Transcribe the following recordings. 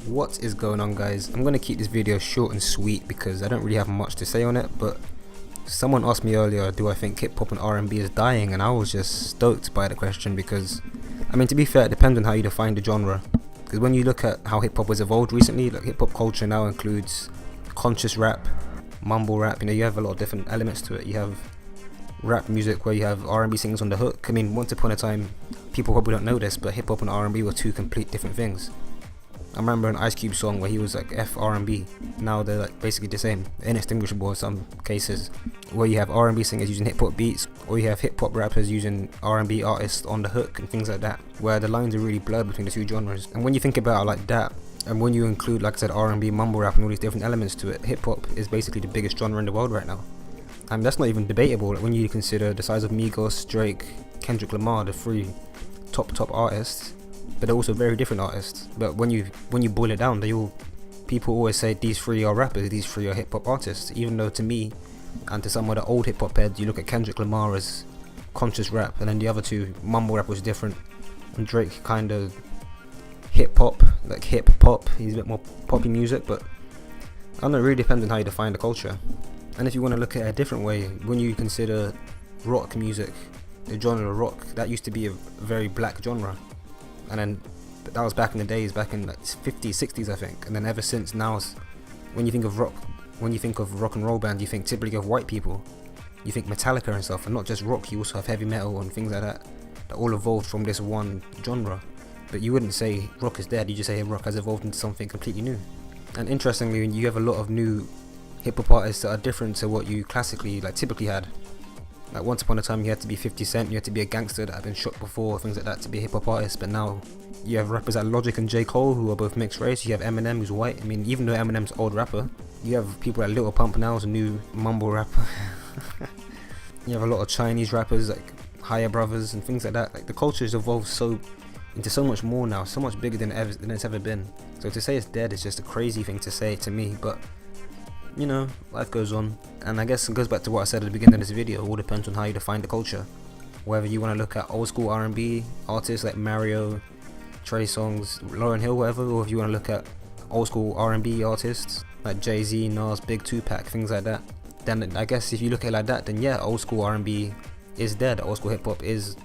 What is going on, guys? I'm going to keep this video short and sweet because I don't really have much to say on it, but someone asked me earlier, do I think hip-hop and R&B is dying, and I was just stoked by the question because, I mean, to be fair, it depends on how you define the genre. Because when you look at how hip-hop has evolved recently, like hip-hop culture now includes conscious rap, mumble rap, you have a lot of different elements to it. You have rap music where you have R&B singers on the hook. I mean, once upon a time, people probably don't know this, but hip-hop and R&B were two complete different things. I remember an Ice Cube song where he was like F R&B. Now they're like basically the same, indistinguishable in some cases. Where you have R&B singers using hip hop beats, or you have hip hop rappers using R&B artists on the hook and things like that, where the lines are really blurred between the two genres. And when you think about it like that, and when you include, like I said, R&B, mumble rap, and all these different elements to it, hip hop is basically the biggest genre in the world right now. And that's not even debatable. Like when you consider the size of Migos, Drake, Kendrick Lamar, the three top artists. But they're also very different artists. But when you boil it down, people always say these three are rappers, these three are hip hop artists. Even though to me, and to some of the old hip hop heads, you look at Kendrick Lamar as conscious rap, and then the other two, mumble rap, was different, and Drake kind of hip hop, like hip hop. He's a bit more poppy music, but I don't know. It really depends on how you define the culture. And if you want to look at it a different way, when you consider rock music, the genre of rock, that used to be a very black genre. And then that was back in the days, back in like 50s, 60s, I think. And then ever since now, when you think of rock and roll band, you think typically of white people. You think Metallica and stuff, and not just rock. You also have heavy metal and things like that all evolved from this one genre. But you wouldn't say rock is dead. You just say rock has evolved into something completely new. And interestingly, you have a lot of new hip hop artists that are different to what you classically, like typically had. Like once upon a time, you had to be 50 Cent, you had to be a gangster that had been shot before, things like that, to be a hip hop artist. But now you have rappers like Logic and J. Cole, who are both mixed race. You have Eminem, who's white. I mean, even though Eminem's an old rapper, you have people like Lil Pump now, who's a new mumble rapper. You have a lot of Chinese rappers like Higher Brothers and things like that. Like the culture has evolved into so much more now, so much bigger than it's ever been. So to say it's dead is just a crazy thing to say to me, but life goes on. And I guess it goes back to what I said at the beginning of this video. It all depends on how you define the culture. Whether you want to look at old school R&B artists like Mario, Trey Songz, Lauryn Hill, whatever, or if you want to look at old school R&B artists like Jay-Z, Nas, Big Tupac, things like that, then I guess if you look at it like that, then yeah, old school R&B is dead. Old school hip hop is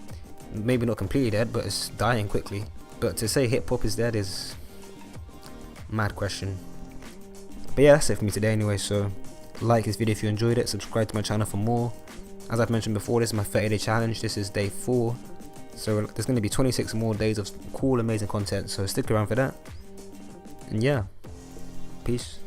maybe not completely dead, but it's dying quickly. But to say hip hop is dead is a mad question. But yeah, that's it for me today anyway. So like this video if you enjoyed it, subscribe to my channel for more. As I've mentioned before, this is my 30-day challenge. This is day 4, so there's going to be 26 more days of cool, amazing content, so stick around for that. And yeah, peace.